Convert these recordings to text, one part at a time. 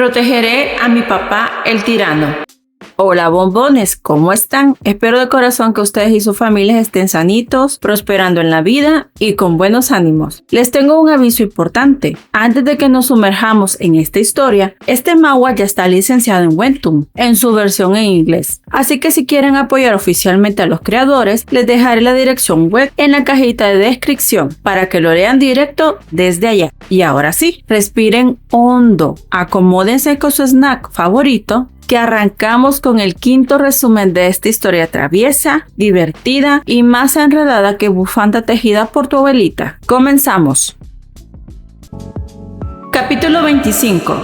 Protegeré a mi papá, el tirano. Hola bombones, ¿cómo están? Espero de corazón que ustedes y sus familias estén sanitos, prosperando en la vida y con buenos ánimos. Les tengo un aviso importante. Antes de que nos sumerjamos en esta historia, este manhwa ya está licenciado en Webtoon, en su versión en inglés. Así que si quieren apoyar oficialmente a los creadores, les dejaré la dirección web en la cajita de descripción para que lo lean directo desde allá. Y ahora sí, respiren hondo, acomódense con su snack favorito, que arrancamos con el quinto resumen de esta historia traviesa, divertida y más enredada que bufanda tejida por tu abuelita. Comenzamos. Capítulo 25.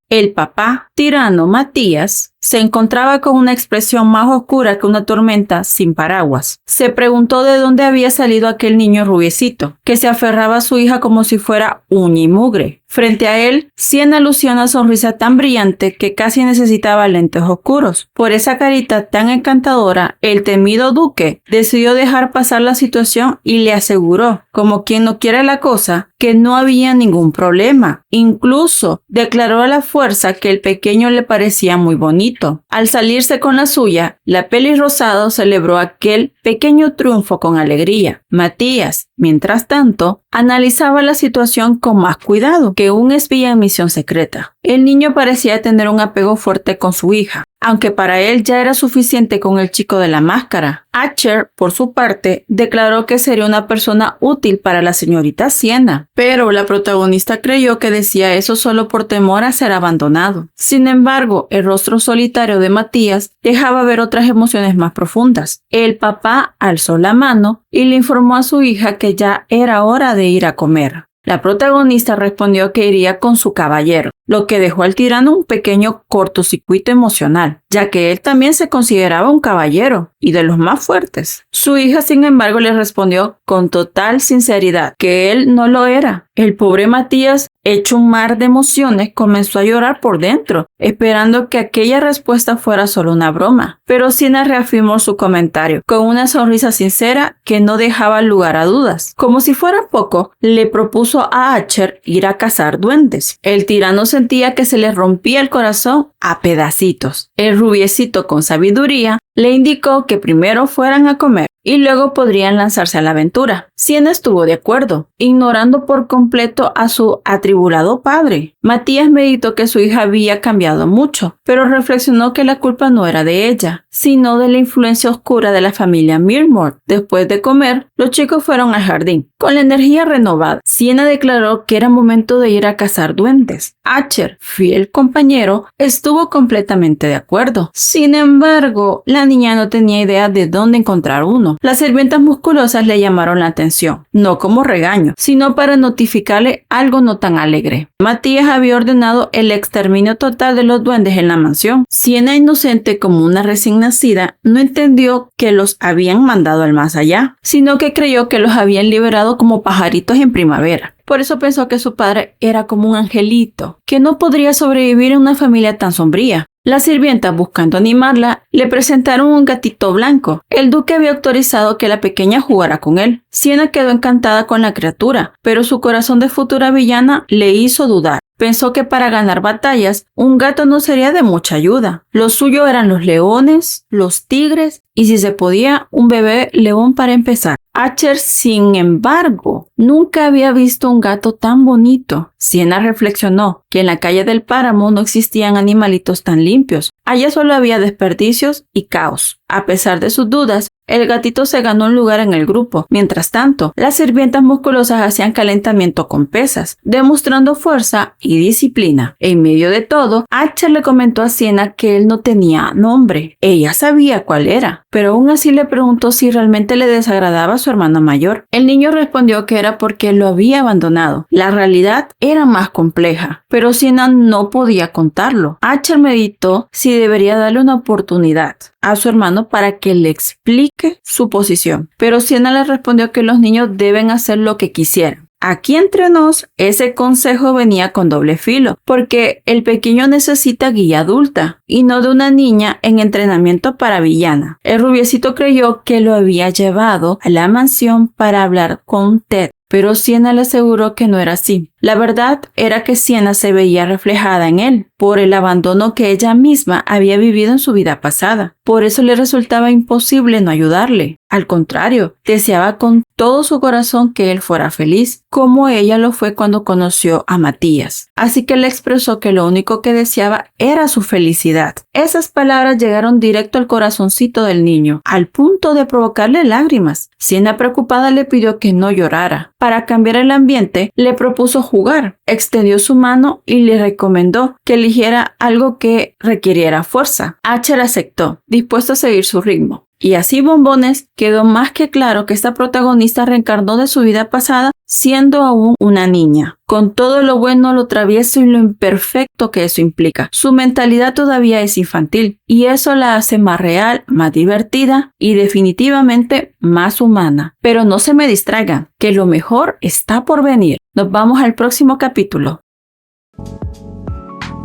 El papá tirano Matías se encontraba con una expresión más oscura que una tormenta sin paraguas. Se preguntó de dónde había salido aquel niño rubiecito, que se aferraba a su hija como si fuera uña y mugre. Frente a él, Siena lucía una sonrisa tan brillante que casi necesitaba lentes oscuros. Por esa carita tan encantadora, el temido duque decidió dejar pasar la situación y le aseguró, como quien no quiere la cosa, que no había ningún problema. Incluso declaró a la fuerza que el pequeño le parecía muy bonito. Al salirse con la suya, la pelirrosado celebró aquel pequeño triunfo con alegría. Matías, mientras tanto, analizaba la situación con más cuidado que un espía en misión secreta. El niño parecía tener un apego fuerte con su hija, aunque para él ya era suficiente con el chico de la máscara. Archer, por su parte, declaró que sería una persona útil para la señorita Siena, pero la protagonista creyó que decía eso solo por temor a ser abandonado. Sin embargo, el rostro solitario de Matías dejaba ver otras emociones más profundas. El papá alzó la mano y le informó a su hija que ya era hora de ir a comer. La protagonista respondió que iría con su caballero, lo que dejó al tirano un pequeño cortocircuito emocional, ya que él también se consideraba un caballero y de los más fuertes. Su hija, sin embargo, le respondió con total sinceridad que él no lo era. El pobre Matías, hecho un mar de emociones, comenzó a llorar por dentro, esperando que aquella respuesta fuera solo una broma. Pero Siena reafirmó su comentario, con una sonrisa sincera que no dejaba lugar a dudas. Como si fuera poco, le propuso a Archer ir a cazar duendes. El tirano sentía que se le rompía el corazón a pedacitos. El rubiecito, con sabiduría, le indicó que primero fueran a comer y luego podrían lanzarse a la aventura. Siena estuvo de acuerdo, ignorando por completo a su atribulado padre. Matías meditó que su hija había cambiado mucho, pero reflexionó que la culpa no era de ella, sino de la influencia oscura de la familia Mirmore. Después de comer, los chicos fueron al jardín. Con la energía renovada, Siena declaró que era momento de ir a cazar duendes. Archer, fiel compañero, estuvo completamente de acuerdo. Sin embargo, la niña no tenía idea de dónde encontrar uno. Las sirvientas musculosas le llamaron la atención, no como regaño, sino para notificarle algo no tan alegre. Matías había ordenado el exterminio total de los duendes en la mansión. Siena, inocente como una recién nacida, no entendió que los habían mandado al más allá, sino que creyó que los habían liberado como pajaritos en primavera. Por eso pensó que su padre era como un angelito, que no podría sobrevivir en una familia tan sombría. Las sirvientas, buscando animarla, le presentaron un gatito blanco. El duque había autorizado que la pequeña jugara con él. Siena quedó encantada con la criatura, pero su corazón de futura villana le hizo dudar. Pensó que para ganar batallas, un gato no sería de mucha ayuda. Lo suyo eran los leones, los tigres y, si se podía, un bebé león para empezar. Archer, sin embargo, nunca había visto un gato tan bonito. Siena reflexionó que en la calle del páramo no existían animalitos tan limpios. Allá solo había desperdicios y caos. A pesar de sus dudas, el gatito se ganó un lugar en el grupo. Mientras tanto, las sirvientas musculosas hacían calentamiento con pesas, demostrando fuerza y disciplina. En medio de todo, Archer le comentó a Siena que él no tenía nombre. Ella sabía cuál era, pero aún así le preguntó si realmente le desagradaba a su hermano mayor. El niño respondió que era porque lo había abandonado. La realidad era más compleja, pero Siena no podía contarlo. Archer meditó si debería darle una oportunidad a su hermano para que le explique su posición, pero Siena le respondió que los niños deben hacer lo que quisieran. Aquí entre nos, ese consejo venía con doble filo, porque el pequeño necesita guía adulta y no de una niña en entrenamiento para villana. El rubiecito creyó que lo había llevado a la mansión para hablar con Ted, pero Siena le aseguró que no era así. La verdad era que Sienna se veía reflejada en él por el abandono que ella misma había vivido en su vida pasada. Por eso le resultaba imposible no ayudarle. Al contrario, deseaba con todo su corazón que él fuera feliz, como ella lo fue cuando conoció a Matías. Así que le expresó que lo único que deseaba era su felicidad. Esas palabras llegaron directo al corazoncito del niño, al punto de provocarle lágrimas. Sienna, preocupada, le pidió que no llorara. Para cambiar el ambiente, le propuso jugar. Extendió su mano y le recomendó que eligiera algo que requiriera fuerza. Asher aceptó, dispuesto a seguir su ritmo. Y así, bombones, quedó más que claro que esta protagonista reencarnó de su vida pasada siendo aún una niña, con todo lo bueno, lo travieso y lo imperfecto que eso implica. Su mentalidad todavía es infantil y eso la hace más real, más divertida y definitivamente más humana. Pero no se me distraigan, que lo mejor está por venir. Nos vamos al próximo capítulo.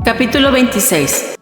Capítulo 26.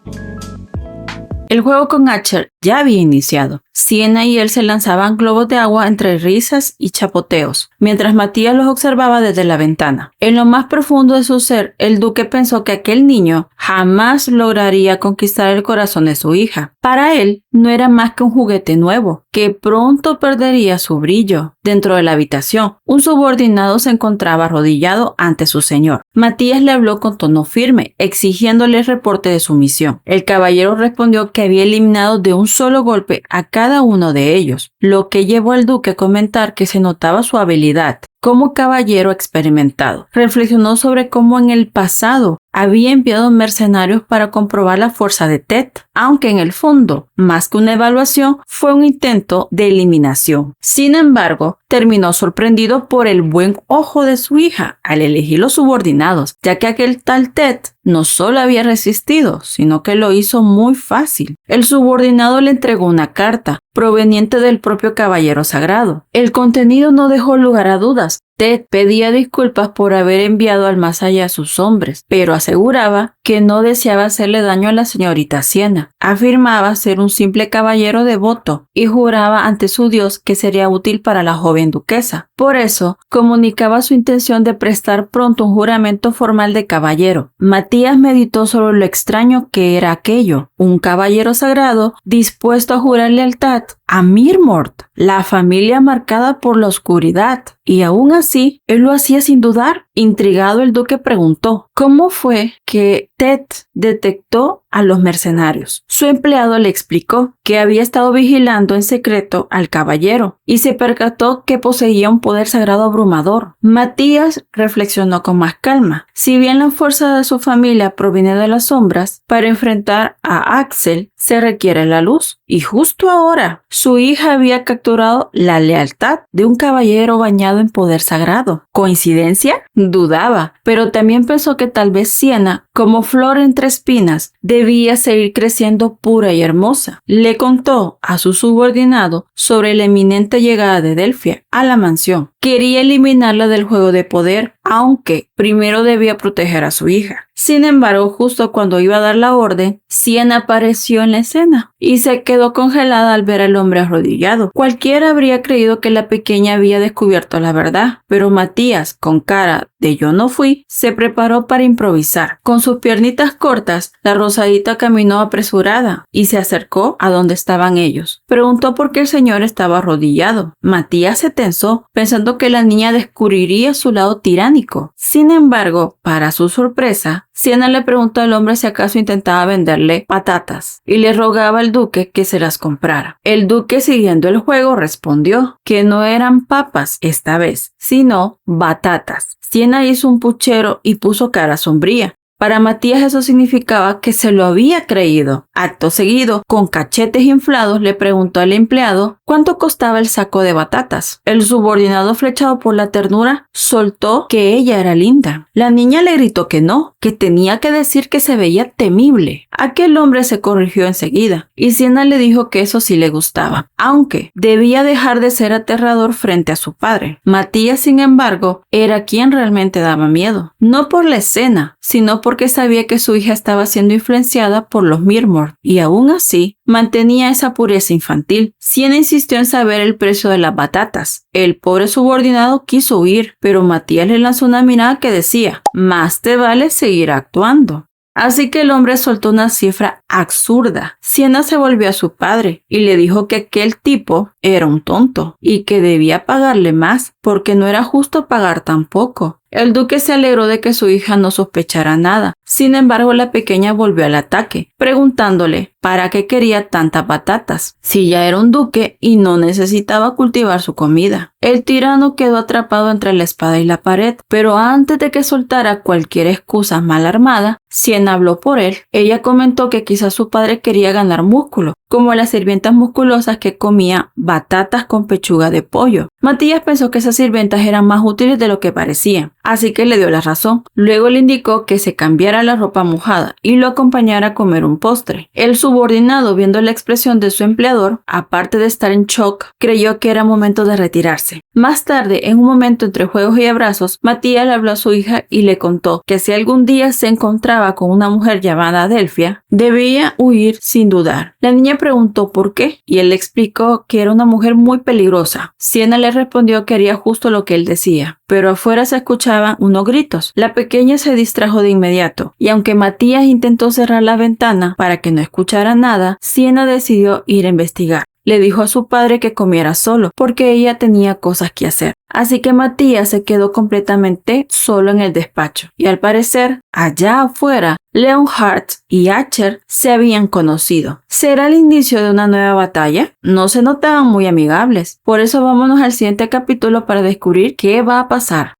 El juego con Asher ya había iniciado. Sienna y él se lanzaban globos de agua entre risas y chapoteos, mientras Matías los observaba desde la ventana. En lo más profundo de su ser, el duque pensó que aquel niño jamás lograría conquistar el corazón de su hija. Para él, no era más que un juguete nuevo, que pronto perdería su brillo. Dentro de la habitación, un subordinado se encontraba arrodillado ante su señor. Matías le habló con tono firme, exigiéndole el reporte de su misión. El caballero respondió que había eliminado de un solo golpe a cada uno de ellos, lo que llevó al duque a comentar que se notaba su habilidad como caballero experimentado. Reflexionó sobre cómo en el pasado había enviado mercenarios para comprobar la fuerza de Ted, aunque en el fondo, más que una evaluación, fue un intento de eliminación. Sin embargo, terminó sorprendido por el buen ojo de su hija al elegir los subordinados, ya que aquel tal Ted no solo había resistido, sino que lo hizo muy fácil. El subordinado le entregó una carta proveniente del propio caballero sagrado. El contenido no dejó lugar a dudas. Ted pedía disculpas por haber enviado al más allá a sus hombres, pero aseguraba que no deseaba hacerle daño a la señorita Sienna. Afirmaba ser un simple caballero devoto y juraba ante su Dios que sería útil para la joven duquesa. Por eso, comunicaba su intención de prestar pronto un juramento formal de caballero. Matías meditó sobre lo extraño que era aquello. Un caballero sagrado dispuesto a jurar lealtad a Mir Mord, la familia marcada por la oscuridad. Y aún así, él lo hacía sin dudar. Intrigado, el duque preguntó cómo fue que Ted detectó a los mercenarios. Su empleado le explicó que había estado vigilando en secreto al caballero y se percató que poseía un poder sagrado abrumador. Matías reflexionó con más calma. Si bien la fuerza de su familia proviene de las sombras, para enfrentar a Axel se requiere la luz. Y justo ahora, su hija había capturado la lealtad de un caballero bañado en poder sagrado. ¿Coincidencia? Dudaba, pero también pensó que tal vez Sienna, como flor entre espinas, debía seguir creciendo pura y hermosa. Le contó a su subordinado sobre la inminente llegada de Delphia a la mansión. Quería eliminarla del juego de poder, aunque primero debía proteger a su hija. Sin embargo, justo cuando iba a dar la orden, Sienna apareció en la escena y se quedó congelada al ver al hombre arrodillado. Cualquiera habría creído que la pequeña había descubierto la verdad, pero Matías, con cara de yo no fui, se preparó para improvisar. Con sus piernitas cortas, la rosadita caminó apresurada y se acercó a donde estaban ellos. Preguntó por qué el señor estaba arrodillado. Matías se tensó, pensando que la niña descubriría su lado tiránico. Sin embargo, para su sorpresa, Sienna le preguntó al hombre si acaso intentaba venderle patatas y le rogaba al duque que se las comprara. El duque, siguiendo el juego, respondió que no eran papas esta vez, sino batatas. Sienna hizo un puchero y puso cara sombría. Para Matías eso significaba que se lo había creído. Acto seguido, con cachetes inflados, le preguntó al empleado cuánto costaba el saco de batatas. El subordinado, flechado por la ternura, soltó que ella era linda. La niña le gritó que no, que tenía que decir que se veía temible. Aquel hombre se corrigió enseguida y Sienna le dijo que eso sí le gustaba, aunque debía dejar de ser aterrador frente a su padre. Matías, sin embargo, era quien realmente daba miedo. No por la escena, sino por porque sabía que su hija estaba siendo influenciada por los Mirmore y aún así mantenía esa pureza infantil. Siena insistió en saber el precio de las batatas. El pobre subordinado quiso huir, pero Matías le lanzó una mirada que decía: más te vale seguir actuando. Así que el hombre soltó una cifra absurda. Siena se volvió a su padre y le dijo que aquel tipo era un tonto y que debía pagarle más porque no era justo pagar tan poco. El duque se alegró de que su hija no sospechara nada. Sin embargo, la pequeña volvió al ataque, preguntándole para qué quería tantas batatas, si ya era un duque y no necesitaba cultivar su comida. El tirano quedó atrapado entre la espada y la pared, pero antes de que soltara cualquier excusa mal armada, Siena habló por él. Ella comentó que quizás su padre quería ganar músculo, como las sirvientas musculosas que comían batatas con pechuga de pollo. Matías pensó que esas sirvientas eran más útiles de lo que parecían, así que le dio la razón. Luego le indicó que se cambiara la ropa mojada y lo acompañara a comer un postre. El subordinado, viendo la expresión de su empleador, aparte de estar en shock, creyó que era momento de retirarse. Más tarde, en un momento entre juegos y abrazos, Matías le habló a su hija y le contó que si algún día se encontraba con una mujer llamada Delfia, debía huir sin dudar. La niña preguntó por qué y él le explicó que era una mujer muy peligrosa. Siena le respondió que haría justo lo que él decía, pero afuera se escuchaban unos gritos. La pequeña se distrajo de inmediato y aunque Matías intentó cerrar la ventana para que no escuchara nada, Siena decidió ir a investigar. Le dijo a su padre que comiera solo, porque ella tenía cosas que hacer. Así que Matías se quedó completamente solo en el despacho. Y al parecer, allá afuera, Leonhardt y Archer se habían conocido. ¿Será el inicio de una nueva batalla? No se notaban muy amigables. Por eso vámonos al siguiente capítulo para descubrir qué va a pasar.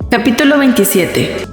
Capítulo 27.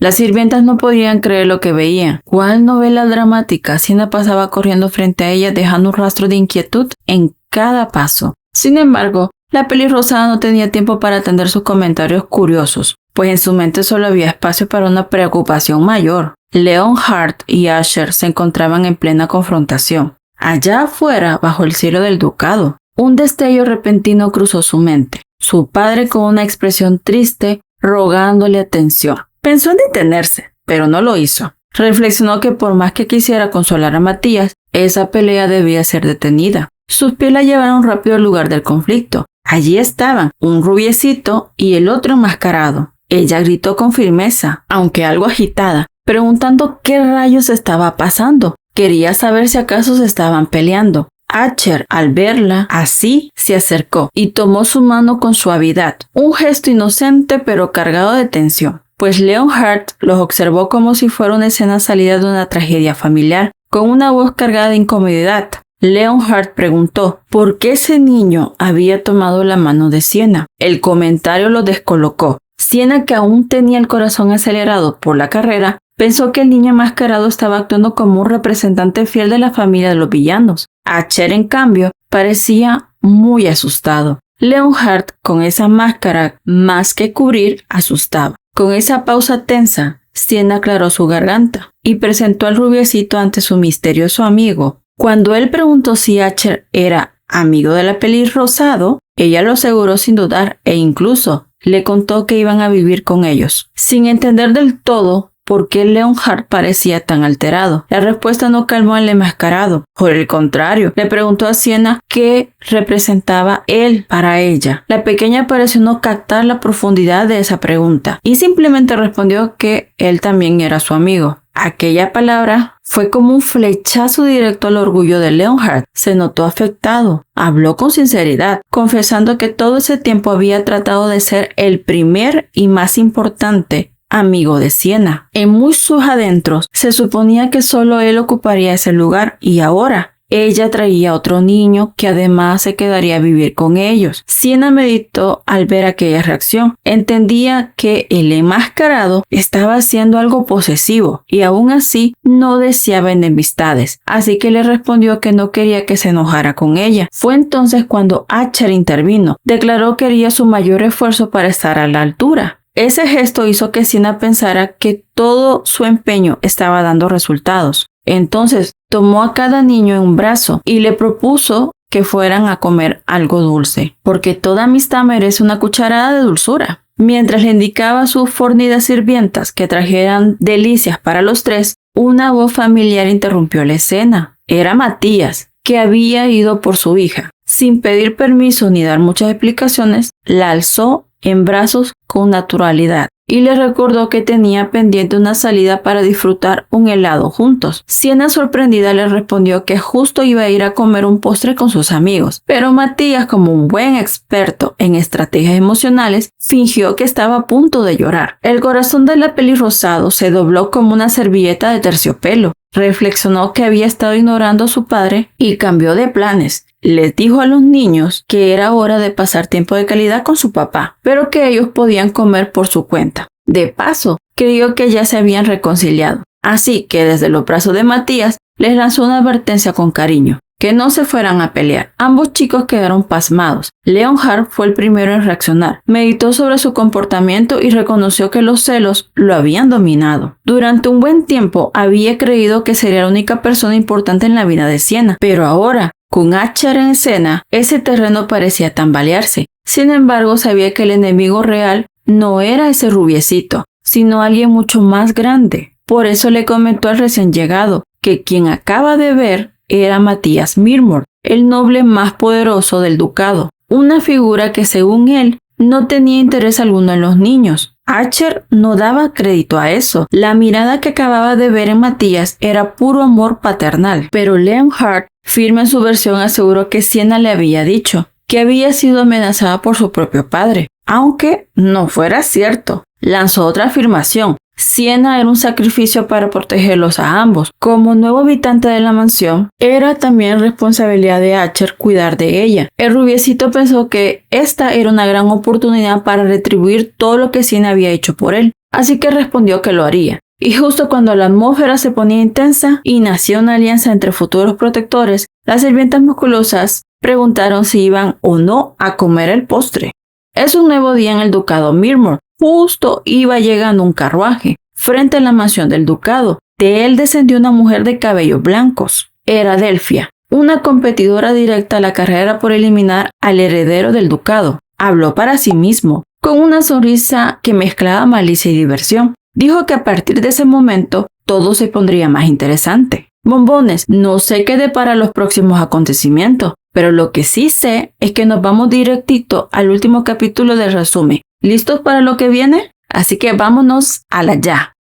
Las sirvientas no podían creer lo que veían. ¿Cuál novela dramática? Siena pasaba corriendo frente a ellas, dejando un rastro de inquietud en cada paso. Sin embargo, la pelirrosada no tenía tiempo para atender sus comentarios curiosos, pues en su mente solo había espacio para una preocupación mayor. Leonhardt y Asher se encontraban en plena confrontación. Allá afuera, bajo el cielo del ducado, un destello repentino cruzó su mente. Su padre, con una expresión triste, rogándole atención. Pensó en detenerse, pero no lo hizo. Reflexionó que por más que quisiera consolar a Matías, esa pelea debía ser detenida. Sus pies la llevaron rápido al lugar del conflicto. Allí estaban, un rubiecito y el otro enmascarado. Ella gritó con firmeza, aunque algo agitada, preguntando qué rayos estaba pasando. Quería saber si acaso se estaban peleando. Archer, al verla así, se acercó y tomó su mano con suavidad. Un gesto inocente pero cargado de tensión, pues Leonhardt los observó como si fuera una escena salida de una tragedia familiar. Con una voz cargada de incomodidad, Leonhardt preguntó por qué ese niño había tomado la mano de Siena. El comentario lo descolocó. Siena, que aún tenía el corazón acelerado por la carrera, pensó que el niño enmascarado estaba actuando como un representante fiel de la familia de los villanos. Archer, en cambio, parecía muy asustado. Leonhardt, con esa máscara más que cubrir, asustaba. Con esa pausa tensa, Siena aclaró su garganta y presentó al rubiecito ante su misterioso amigo. Cuando él preguntó si Archer era amigo de la pelirrosado, ella lo aseguró sin dudar e incluso le contó que iban a vivir con ellos. Sin entender del todo por qué Leonhardt parecía tan alterado, la respuesta no calmó al enmascarado. Por el contrario, le preguntó a Siena qué representaba él para ella. La pequeña pareció no captar la profundidad de esa pregunta y simplemente respondió que él también era su amigo. Aquella palabra fue como un flechazo directo al orgullo de Leonhardt. Se notó afectado. Habló con sinceridad, confesando que todo ese tiempo había tratado de ser el primer y más importante amigo de Siena. En muy sus adentros se suponía que solo él ocuparía ese lugar y ahora ella traía otro niño que además se quedaría a vivir con ellos. Siena meditó al ver aquella reacción. Entendía que el enmascarado estaba haciendo algo posesivo y aún así no deseaba enemistades, así que le respondió que no quería que se enojara con ella. Fue entonces cuando Archer intervino. Declaró que haría su mayor esfuerzo para estar a la altura. Ese gesto hizo que Siena pensara que todo su empeño estaba dando resultados. Entonces tomó a cada niño en un brazo y le propuso que fueran a comer algo dulce, porque toda amistad merece una cucharada de dulzura. Mientras le indicaba a sus fornidas sirvientas que trajeran delicias para los tres, una voz familiar interrumpió la escena. Era Matías, que había ido por su hija. Sin pedir permiso ni dar muchas explicaciones, la alzó en brazos con naturalidad y le recordó que tenía pendiente una salida para disfrutar un helado juntos. Siena, sorprendida, le respondió que justo iba a ir a comer un postre con sus amigos, pero Matías, como un buen experto en estrategias emocionales, fingió que estaba a punto de llorar. El corazón de la pelirrosado se dobló como una servilleta de terciopelo. Reflexionó que había estado ignorando a su padre y cambió de planes. Les dijo a los niños que era hora de pasar tiempo de calidad con su papá, pero que ellos podían comer por su cuenta. De paso, creyó que ya se habían reconciliado. Así que desde los brazos de Matías les lanzó una advertencia con cariño, que no se fueran a pelear. Ambos chicos quedaron pasmados. Leonhard fue el primero en reaccionar. Meditó sobre su comportamiento y reconoció que los celos lo habían dominado. Durante un buen tiempo había creído que sería la única persona importante en la vida de Siena, pero ahora, con Archer en escena, ese terreno parecía tambalearse. Sin embargo, sabía que el enemigo real no era ese rubiecito, sino alguien mucho más grande. Por eso le comentó al recién llegado que quien acaba de ver era Matías Mirmor, el noble más poderoso del ducado, una figura que según él no tenía interés alguno en los niños. Archer no daba crédito a eso. La mirada que acababa de ver en Matías era puro amor paternal, pero Leonhard, firme en su versión, aseguró que Siena le había dicho que había sido amenazada por su propio padre, aunque no fuera cierto. Lanzó otra afirmación. Siena era un sacrificio para protegerlos a ambos. Como nuevo habitante de la mansión, era también responsabilidad de Archer cuidar de ella. El rubiecito pensó que esta era una gran oportunidad para retribuir todo lo que Siena había hecho por él, así que respondió que lo haría. Y justo cuando la atmósfera se ponía intensa y nació una alianza entre futuros protectores, las sirvientas musculosas preguntaron si iban o no a comer el postre. Es un nuevo día en el ducado Mirmor. Justo iba llegando un carruaje frente a la mansión del ducado. De él descendió una mujer de cabellos blancos. Era Delfia, una competidora directa a la carrera por eliminar al heredero del ducado. Habló para sí mismo, con una sonrisa que mezclaba malicia y diversión. Dijo que a partir de ese momento todo se pondría más interesante. Bombones, no sé qué depara los próximos acontecimientos, pero lo que sí sé es que nos vamos directito al último capítulo del resumen. ¿Listos para lo que viene? Así que vámonos a la ya.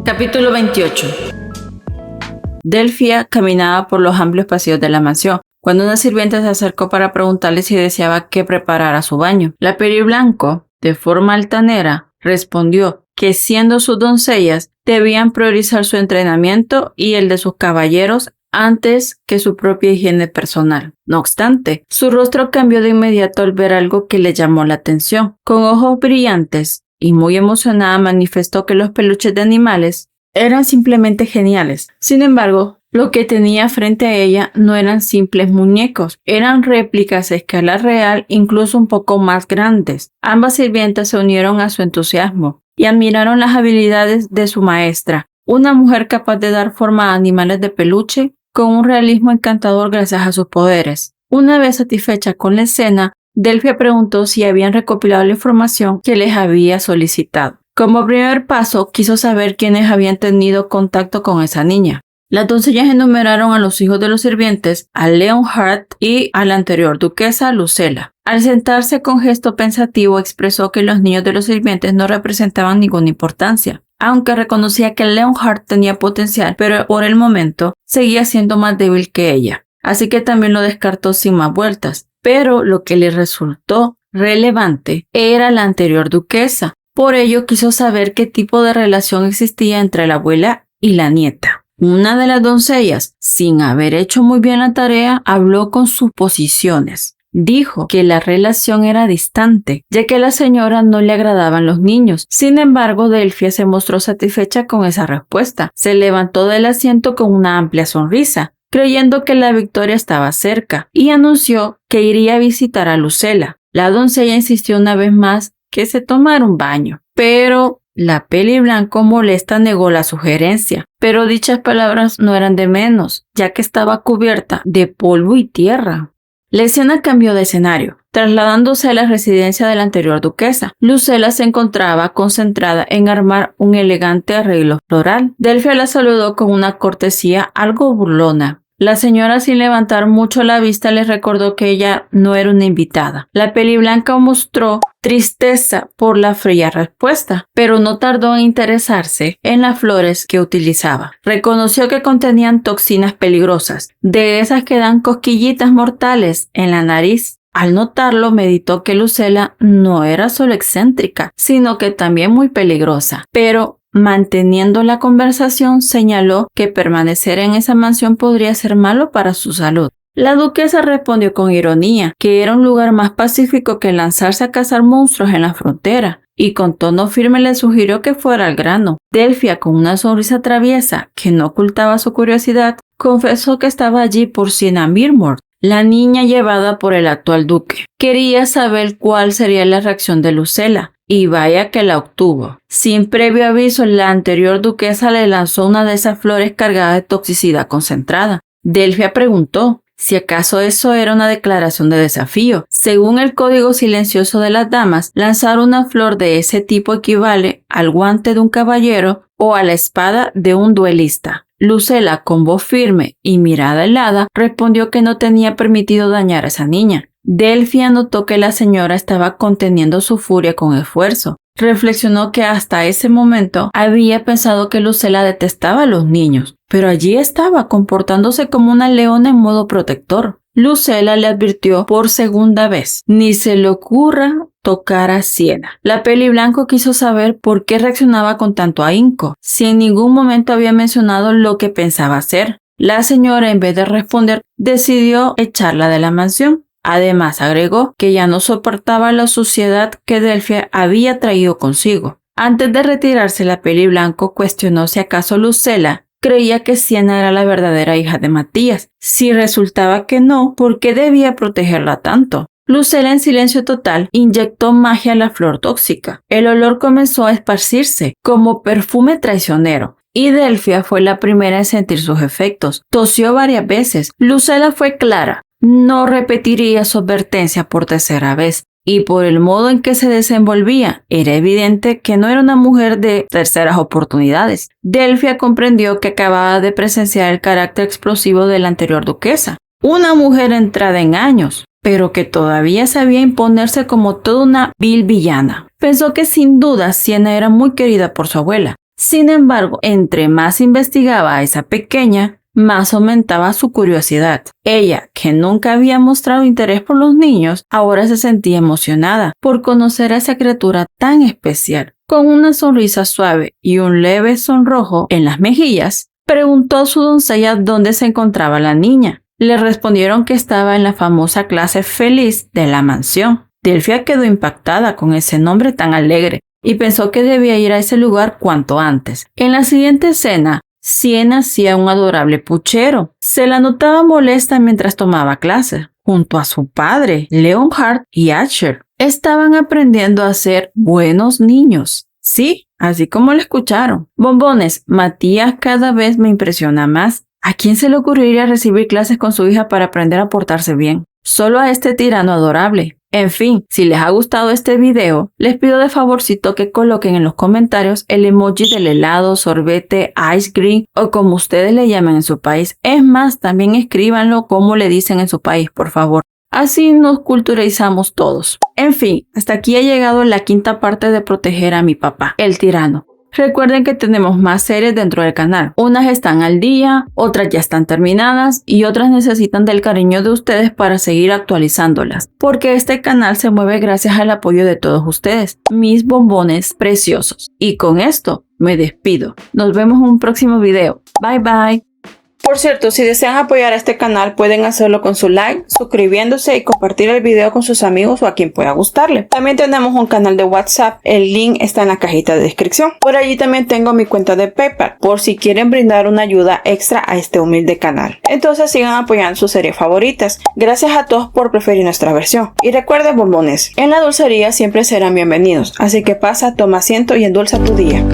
Capítulo 28. Delfia caminaba por los amplios pasillos de la mansión, cuando una sirvienta se acercó para preguntarle si deseaba que preparara su baño. La peliblanco, de forma altanera, respondió que siendo sus doncellas, debían priorizar su entrenamiento y el de sus caballeros antes que su propia higiene personal. No obstante, su rostro cambió de inmediato al ver algo que le llamó la atención. Con ojos brillantes y muy emocionada manifestó que los peluches de animales eran simplemente geniales. Sin embargo, lo que tenía frente a ella no eran simples muñecos, eran réplicas a escala real, incluso un poco más grandes. Ambas sirvientas se unieron a su entusiasmo y admiraron las habilidades de su maestra, una mujer capaz de dar forma a animales de peluche con un realismo encantador gracias a sus poderes. Una vez satisfecha con la escena, Delfia preguntó si habían recopilado la información que les había solicitado. Como primer paso, quiso saber quiénes habían tenido contacto con esa niña. Las doncellas enumeraron a los hijos de los sirvientes, a Leonhard y a la anterior duquesa, Lucella. Al sentarse con gesto pensativo, expresó que los niños de los sirvientes no representaban ninguna importancia, aunque reconocía que Leonhard tenía potencial, pero por el momento seguía siendo más débil que ella. Así que también lo descartó sin más vueltas. Pero lo que le resultó relevante era la anterior duquesa. Por ello quiso saber qué tipo de relación existía entre la abuela y la nieta. Una de las doncellas, sin haber hecho muy bien la tarea, habló con suposiciones. Dijo que la relación era distante, ya que a la señora no le agradaban los niños. Sin embargo, Delfia se mostró satisfecha con esa respuesta. Se levantó del asiento con una amplia sonrisa, creyendo que la victoria estaba cerca, y anunció que iría a visitar a Lucella. La doncella insistió una vez más que se tomara un baño, pero la peliblanco molesta negó la sugerencia. Pero dichas palabras no eran de menos, ya que estaba cubierta de polvo y tierra. La escena cambió de escenario. trasladándose a la residencia de la anterior duquesa. Lucella se encontraba concentrada en armar un elegante arreglo floral. Delphia la saludó con una cortesía algo burlona. La señora, sin levantar mucho la vista, le recordó que ella no era una invitada. La peliblanca mostró tristeza por la fría respuesta, pero no tardó en interesarse en las flores que utilizaba. Reconoció que contenían toxinas peligrosas, de esas que dan cosquillitas mortales en la nariz. Al notarlo, meditó que Lucella no era solo excéntrica, sino que también muy peligrosa. Pero manteniendo la conversación, señaló que permanecer en esa mansión podría ser malo para su salud. La duquesa respondió con ironía que era un lugar más pacífico que lanzarse a cazar monstruos en la frontera, y con tono firme le sugirió que fuera al grano. Delphia, con una sonrisa traviesa que no ocultaba su curiosidad, confesó que estaba allí por Sienna Mirmore, la niña llevada por el actual duque. Quería saber cuál sería la reacción de Lucella. Y vaya que la obtuvo. Sin previo aviso, la anterior duquesa le lanzó una de esas flores cargadas de toxicidad concentrada. Delphia preguntó si acaso eso era una declaración de desafío. Según el código silencioso de las damas, lanzar una flor de ese tipo equivale al guante de un caballero o a la espada de un duelista. Lucella, con voz firme y mirada helada, respondió que no tenía permitido dañar a esa niña. Delphia notó que la señora estaba conteniendo su furia con esfuerzo. Reflexionó que hasta ese momento había pensado que Lucella detestaba a los niños, pero allí estaba comportándose como una leona en modo protector. Lucella le advirtió por segunda vez: ni se le ocurra tocar a Sienna. La peliblanco quiso saber por qué reaccionaba con tanto ahínco, si en ningún momento había mencionado lo que pensaba hacer. La señora, en vez de responder, decidió echarla de la mansión. Además, agregó que ya no soportaba la suciedad que Delphia había traído consigo. Antes de retirarse, la peliblanco cuestionó si acaso Lucella creía que Sienna era la verdadera hija de Matías. Si resultaba que no, ¿por qué debía protegerla tanto? Lucella, en silencio total, inyectó magia a la flor tóxica. El olor comenzó a esparcirse como perfume traicionero, y Delphia fue la primera en sentir sus efectos. Tosió varias veces. Lucella fue clara: no repetiría su advertencia por tercera vez, y por el modo en que se desenvolvía, era evidente que no era una mujer de terceras oportunidades. Delphia comprendió que acababa de presenciar el carácter explosivo de la anterior duquesa, una mujer entrada en años, pero que todavía sabía imponerse como toda una vil villana. Pensó que sin duda Sienna era muy querida por su abuela. Sin embargo, entre más investigaba a esa pequeña, más aumentaba su curiosidad. Ella, que nunca había mostrado interés por los niños, ahora se sentía emocionada por conocer a esa criatura tan especial. Con una sonrisa suave y un leve sonrojo en las mejillas, preguntó a su doncella dónde se encontraba la niña. Le respondieron que estaba en la famosa clase feliz de la mansión. Delphia quedó impactada con ese nombre tan alegre y pensó que debía ir a ese lugar cuanto antes. En la siguiente escena, Sienna hacía un adorable puchero. Se la notaba molesta mientras tomaba clases. Junto a su padre, Leonhard y Asher, estaban aprendiendo a ser buenos niños. Sí, así como lo escucharon. Bombones, Matías cada vez me impresiona más. ¿A quién se le ocurriría recibir clases con su hija para aprender a portarse bien? Solo a este tirano adorable. En fin, si les ha gustado este video, les pido de favorcito que coloquen en los comentarios el emoji del helado, sorbete, ice cream o como ustedes le llamen en su país. Es más, también escríbanlo como le dicen en su país, por favor. Así nos culturalizamos todos. En fin, hasta aquí ha llegado la quinta parte de proteger a mi papá, el tirano. Recuerden que tenemos más series dentro del canal. Unas están al día, otras ya están terminadas y otras necesitan del cariño de ustedes para seguir actualizándolas. Porque este canal se mueve gracias al apoyo de todos ustedes, mis bombones preciosos. Y con esto me despido. Nos vemos en un próximo video. Bye bye. Por cierto, si desean apoyar a este canal, pueden hacerlo con su like, suscribiéndose y compartir el video con sus amigos o a quien pueda gustarle. También tenemos un canal de WhatsApp, el link está en la cajita de descripción. Por allí también tengo mi cuenta de PayPal, por si quieren brindar una ayuda extra a este humilde canal. Entonces sigan apoyando sus series favoritas. Gracias a todos por preferir nuestra versión. Y recuerden, bombones, en la dulcería siempre serán bienvenidos, así que pasa, toma asiento y endulza tu día.